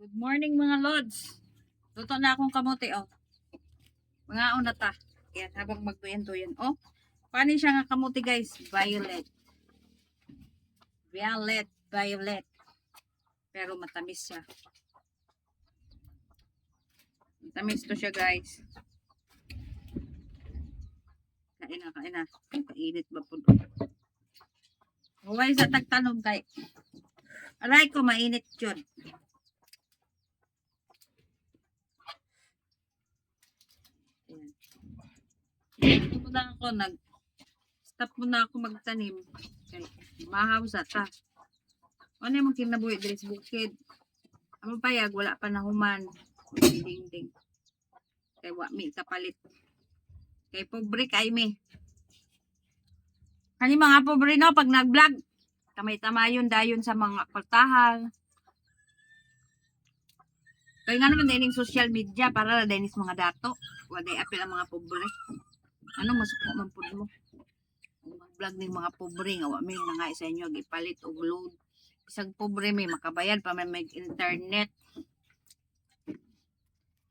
Good morning mga lods. Luto na akong kamote oh. Mga una ta. Yan habang magtuyan-tuyan oh. Paano siya nga kamote guys? Violet. Violet. Pero matamis siya. Matamis to siya guys. Kain na. Kainit ba po? Huwag sa tagtanom kay. Aray ko mainit yun. Stop muna ako magtanim. Okay. Mahaw sa ta. Ano yung kinabuhi diri sa bukid? Ang payag wala pa nahuman. Ding. Kay wa mi kapalit. Kay pobre kay mi. Kani mga pobre no pag nag-vlog, kamay-tamayon dayon sa mga kwartahan. Kaya nga naman dining social media para dinis mga dato. Waday apil ang mga pobre. Ano masuko man pud mo? Mag-vlog ning mga pobre nga wa may nga sa inyo gipalit og load. Isang pobre may makabayad pa may internet.